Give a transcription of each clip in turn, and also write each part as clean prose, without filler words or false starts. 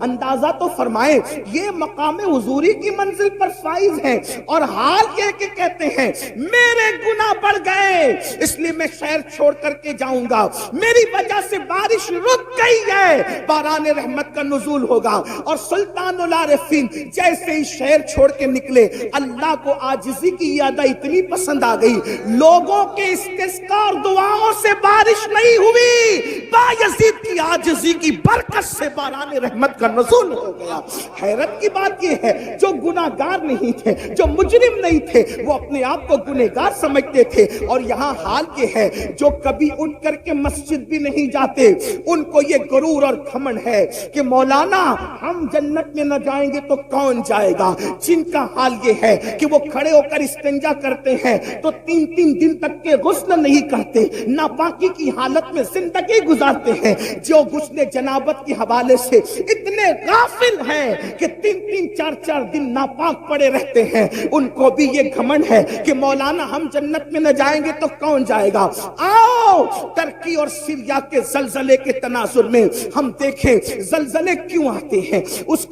اندازہ تو فرمائے یہ مقام حضوری کی منزل پر فائز ہے اور حال یہ کہ کہتے ہیں میرے گناہ بڑھ گئے اس لیے میں شہر چھوڑ کر کے جاؤں گا، میری وجہ سے بارش رک گئی ہے، باران رحمت کا نزول ہوگا۔ اور سلطان العارفین جیسے ہی شہر چھوڑ کے نکلے، اللہ کو عاجزی کی یادہ اتنی پسند آ گئی، لوگوں کے استسقاء اور دعاؤں سے بارش نہیں ہوئی، بایزید کی عاجزی کی برکت سے باران رحمت کا نزول ہو گیا۔ حیرت کی بات یہ ہے جو گناہگار نہیں تھے، جو مجرم نہیں تھے، وہ اپنے آپ کو گنہگار سمجھتے تھے، اور یہاں حال یہ ہے جو کبھی اٹھ کر کے مسجد بھی نہیں جاتے ان کو یہ غرور اور گھمنڈ ہے کہ مولانا ہم جنت میں نہ جائیں گے تو کون جائے گا۔ جن کا حال یہ ہے کہ وہ کھڑے ہو کر استنجا کرتے ہیں تو 3 دن تک کے غسل نہیں کرتے، ناپاکی کی حالت میں زندگی گزارتے ہیں، جو غسل جنابت کے حوالے سے اتنے غافل ہیں کہ 3-4 دن ناپاک پڑے رہتے ہیں، ان کو بھی یہ گھمنڈ ہے کہ مولانا ہم جنت میں نہ جائیں گے تو کون جائے گا۔ آؤ ترکی اور سیریا کے زلزلے کے تناظر میں ہم دیکھیں زلزلے کیوں آتے ہیں، اس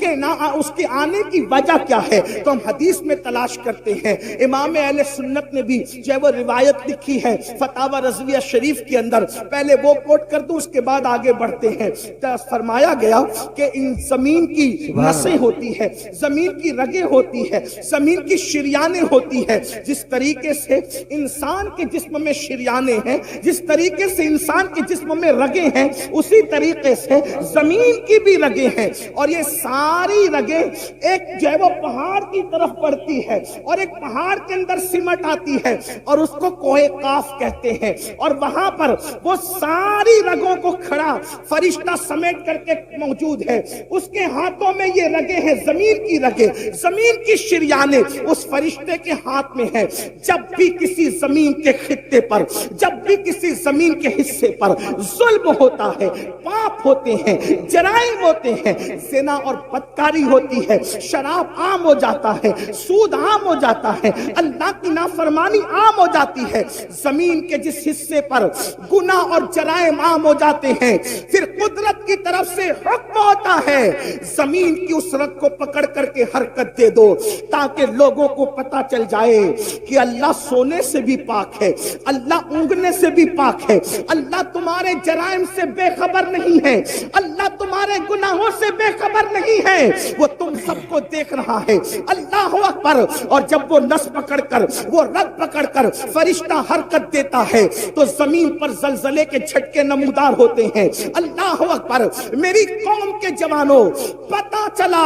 کے آنے کی وجہ کیا ہے، تو ہم حدیث میں تلاش کرتے ہیں۔ امام اہل سنت نے بھی جو ہے وہ روایت لکھی ہے فتاوی رضویہ شریف کے اندر، پہلے وہ کوٹ کر دوں اس کے بعد آگے بڑھتے ہیں۔ فرمایا گیا کہ ان زمین کی نسیں ہوتی ہے، زمین کی رگیں ہوتی ہے، زمین کی شریانیں ہوتی ہے، جس طریقے سے انسان کے جسم میں شریانیں ہیں، جس طریقے سے انسان کے جسم میں رگیں ہیں، اسی طریقے سے زمین کی بھی رگیں ہیں، اور یہ ساری رگیں ایک جو ہے وہ پہاڑ کی طرف بڑھتی ہے اور ایک پہاڑ کے اندر سمٹ آتی ہے اور اس کو کوہ قاف کہتے ہیں، اور وہاں پر وہ ساری رگوں کو کھڑا فرشتہ سمیٹ کر کے موجود ہے، اس کے ہاتھوں میں یہ رگیں ہیں، زمین کی رگیں، زمین کی شریانیں اس فرشتے کے ہاتھ میں ہیں۔ جب بھی کسی زمین کے خطے پر، جب بھی کسی زمین کے حصے پر ظلم ہوتا ہے، پاپ ہوتے ہیں، جرائم ہوتے ہیں، زنا اور بدکاری ہوتی ہے، شراب عام ہو جاتا ہے، سود عام ہو جاتا ہے، اللہ کی نافرمانی عام ہو جاتی ہے، زمین کے جس حصے پر گناہ اور جرائم عام ہو جاتے ہیں، پھر قدرت کی طرف سے حکم ہوتا ہے زمین کی اس رگ کو پکڑ کر کے حرکت دے دو تاکہ لوگوں کو پتا چل جائے کہ اللہ سونے سے بھی پاک ہے، اللہ اونگنے سے بھی پاک ہے، اللہ تمہارے جرائم سے بے خبر نہیں ہے، اللہ تمہارے گناہوں سے بے خبر نہیں ہے، وہ تم سب کو دیکھ رہا ہے۔ اللہ اکبر۔ اور جب وہ نس پکڑ کر، وہ رگ پکڑ کر فرشتہ حرکت دیتا ہے تو زمین پر زلزلے کے جھٹکے نمودار ہوتے ہیں۔ اللہ اکبر۔ میری قوم کے جوانوں، پتا چلا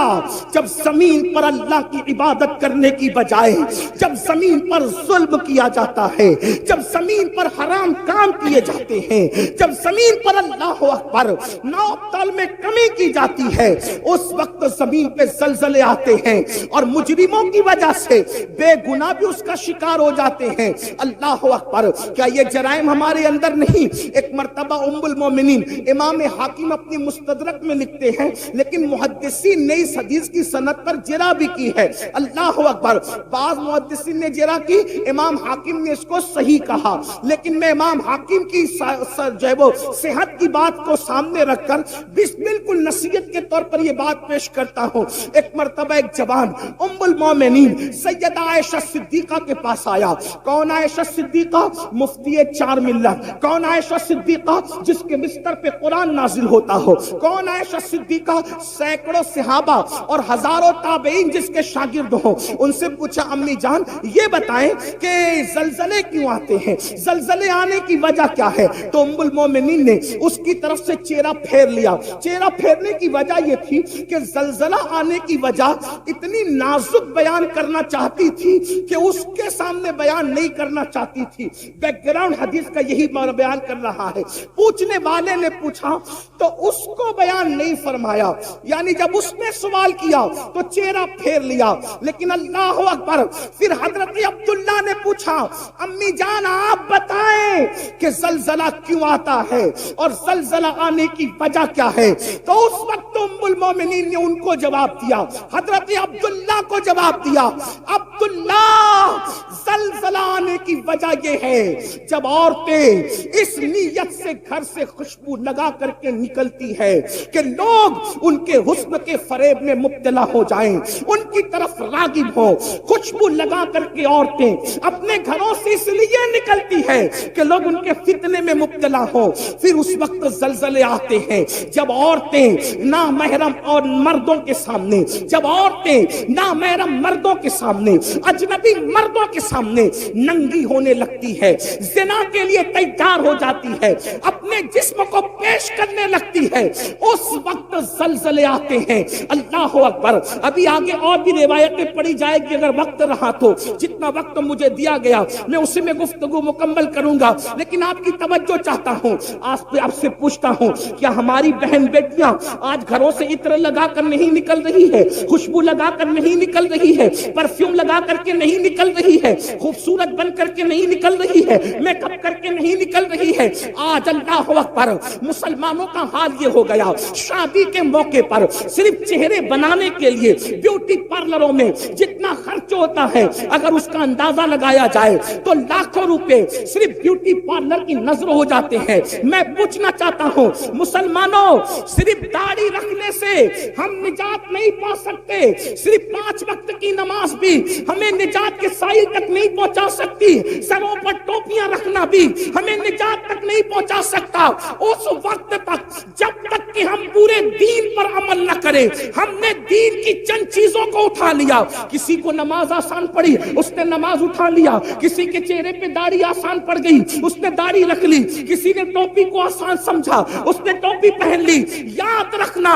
جب زمین پر اللہ کی عبادت کرنے کی بجائے جب زمین پر ظلم کیا جاتا ہے، جب زمین پر حرام کام کیے جاتے ہیں، جب زمین پر اللہ اکبر نوتال میں کمی کی جاتی ہے، اس وقت زمین پہ زلزلے آتے ہیں اور مجرموں کی وجہ سے بے گناہ بھی اس کا شکار ہو جاتے ہیں۔ اللہ اکبر۔ کیا یہ جرائم ہمارے اندر نہیں؟ ایک مرتبہ ام المومنین امام حاکم اپنی مستدرک میں لکھتے ہیں، لیکن محدثین نے اس حدیث کی سند پر جرح بھی کی ہے۔ اللہ اکبر۔ بعض محدثین نے جرح کی، امام حاکم نے اس کو صحیح کہا، لیکن میں امام حاکم کی جو ہے وہ صحت کی بات کو سامنے رکھ کر بالکل نصیحت کے طور پر یہ بات پیش کرتا ہوں۔ ایک مرتبہ ایک جوان ام المومنین سیدہ عائشہ صدیقہ کے پاس آیا۔ کون عائشہ صدیقہ؟ مفتی 4 ملت۔ کون عائشہ صدیقہ؟ جس کے بستر پہ قرآن نازل ہوتا ہو۔ کون عائشہ صدیقہ؟ سینکڑوں صحابہ اور ہزاروں تابعین جس کے شاگرد ہوں۔ ان سے پوچھا امی جان یہ بتائیں کہ زلزلے کیوں آتے ہیں، زلزلے آنے کی وجہ کیا ہے؟ تو ام المومنین نے اس کی طرف سے چہرہ پھیر لیا۔ چہرہ پھیرنے کی وجہ یہ تھی کہ زلزلہ آنے کی وجہ اتنی نازک بیان کرنا چاہتی تھی کہ اس کے سامنے بیان نہیں کرنا چاہتی تھی۔ بیک گراؤنڈ حدیث کا یہی بیان کر رہا ہے۔ پوچھنے والے نے پوچھا تو اس کو بیان نہیں فرمایا، یعنی جب اس نے سوال کیا تو چہرہ پھیر لیا۔ لیکن اللہ اکبر، پھر حضرت عبداللہ نے پوچھا امی جان آپ بتائیں کہ زلزلہ کیوں آتا ہے اور زلزلہ آنے کی وجہ کیا ہے؟ تو اس وقت ام المومنین نے ان کو جواب دیا، حضرت عبداللہ کو جواب دیا، عبداللہ زلزلہ آنے کی وجہ یہ ہے جب عورتیں اس نیت سے گھر سے خوشبو لگا کر کے نکلتی ہے کہ لوگ ان کے حسن کے فریب میں مبتلا ہو جائیں، ان کی طرف راغب ہو. خوشبو لگا کر کے عورتیں اپنے گھروں سے اس لیے نکلتی ہے کہ لوگ ان کے فتنے میں مبتلا ہو. پھر اس وقت زلزلے آتے ہیں جب عورتیں نامحرم اور مردوں کے سامنے، جب عورتیں نامحرم مردوں کے سامنے، اجنبی مردوں کے سامنے ننگی ہونے لگتی ہے، زنا کے لیے تیار ہو جاتی ہے، اپنے جسم کو پیش کرنے لگتی ہے، اس وقت زلزلے آتے ہیں. اللہ اکبر. ابھی آگے اور بھی روایتیں پڑھی جائے گی، اگر وقت رہا تو جتنا وقت مجھے دیا گیا میں اسی میں گفتگو مکمل کروں گا، لیکن آپ کی توجہ چاہتا ہوں. آپ سے پوچھتا ہوں، کیا ہماری بہن بیٹیاں آج گھروں سے عطر لگا کر نہیں نکل رہی ہے، خوشبو لگا کر نہیں نکل رہی ہے، پرفیوم لگا کر کے نہیں نکل رہی ہے، خوبصورت بن کر کے نہیں نکل رہی ہے، میک اپ کر کے نہیں نکل رہی ہے؟ آج اللہ اکبر مسلمانوں کا حال یہ ہو گیا، شادی کے موقع پر صرف چہرے بنانے کے لیے بیوٹی پارلروں میں جتنا خرچ ہوتا ہے اگر اس کا اندازہ لگایا جائے تو لاکھوں روپے صرف بیوٹی پارلر کی نظر ہو جاتے ہیں. میں پوچھنا چاہتا ہوں مسلمانوں، صرف داڑھی رکھنے سے ہم نجات نہیں پا سکتے، صرف 5 وقت کی نماز بھی ہمیں نجات کے سائل تک نہیں پہنچا سکتی، سروں پر ٹوپیاں رکھنا بھی ہمیں نجات تک نہیں پہنچا سکتا. اس وقت تک جب تک کہ ہم پورے دین پر عمل نہ کریں. ہم نے دین کی چند چیزوں کو اٹھا لیا، کسی کو نماز آسان پڑی اس نے نماز اٹھا لیا، کسی کے چہرے پہ داڑھی آسان پڑ گئی اس نے داڑھی رکھ لی، کسی نے ٹوپی کو آسان سمجھا اس نے ٹوپی پہن لی. یاد رکھنا،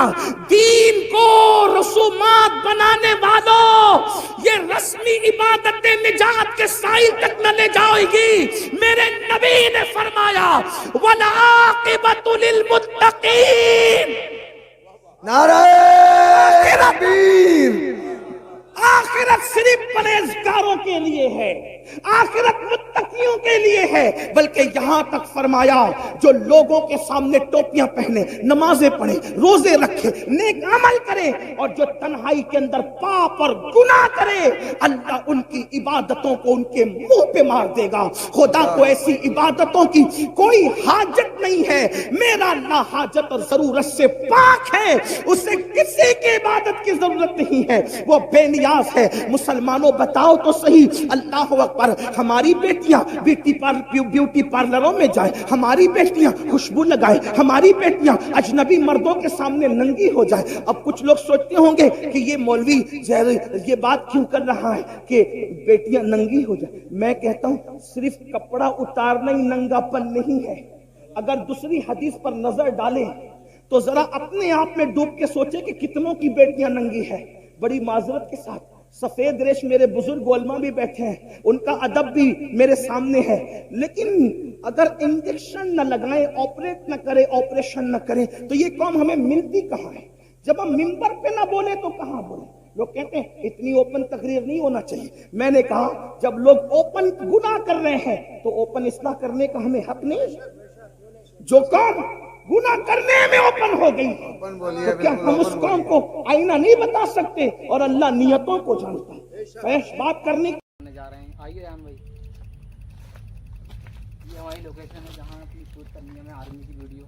دین کو رسومات بنانے والوں، یہ رسمی عبادتیں نجات کے سائل تک نہ لے جائے گی. میرے نبی نے فرمایا وَالْعَاقِبَةُ لِلْمُتَّقِينَ. نعرہ تکبیر. آخرت صرف پرہیزگاروں کے لیے ہے، آخرت متقیوں کے لیے ہے. بلکہ یہاں تک فرمایا جو لوگوں کے سامنے ٹوپیاں پہنے، نمازیں پڑھے، روزے رکھے، نیک عمل کرے، اور جو تنہائی کے اندر پاپ اور گناہ کرے، اللہ ان کی عبادتوں کو ان کے منہ پہ مار دے گا. خدا کو ایسی عبادتوں کی کوئی حاجت نہیں ہے. میرا اللہ حاجت اور ضرورت سے پاک ہے، اسے کسی کی عبادت کی ضرورت نہیں ہے، وہ بے نیاز ہے. مسلمانوں بتاؤ تو صحیح، اللہ اکبر، ہماری بیٹیاں بیوٹی پارلروں میں جائیں، ہماری بیٹیاں خوشبو لگائیں، ہماری بیٹیاں اجنبی مردوں کے سامنے ننگی ہو جائیں. اب کچھ لوگ سوچتے ہوں گے کہ یہ مولوی یہ بات کیوں کر رہا ہے کہ بیٹیاں ننگی ہو جائیں. میں کہتا ہوں صرف کپڑا اتارنا ہی ننگا پن نہیں ہے. اگر دوسری حدیث پر نظر ڈالیں تو ذرا اپنے آپ میں ڈوب کے سوچیں کہ کتنوں کی بیٹیاں ننگی ہے. بڑی معذرت کے ساتھ سفید ریش میرے بزرگ علماء بھی بیٹھے ہیں، ان کا ادب بھی میرے سامنے ہے، لیکن اگر انجیکشن نہ لگائیں، آپریٹ نہ کریں، آپریشن نہ کریں تو یہ قوم ہمیں ملتی کہاں ہے؟ جب ہم منبر پہ نہ بولے تو کہاں بولیں؟ لوگ کہتے ہیں اتنی اوپن تقریر نہیں ہونا چاہیے. میں نے کہا جب لوگ اوپن گناہ کر رہے ہیں تو اوپن اصلاح کرنے کا ہمیں حق نہیں؟ جو قوم گناہ کرنے میں اوپن ہو گئی تو کیا ہم اس قوم کو آئینہ نہیں بتا سکتے؟ اور اللہ نیتوں کو جانتا ہے. فحش بات کرنے جا رہے ہیں. آئیے رام بھائی، یہ ہماری لوکیشن ہے جہاں اپنی شوٹ کرنی ہے. میں آرمی کی ویڈیو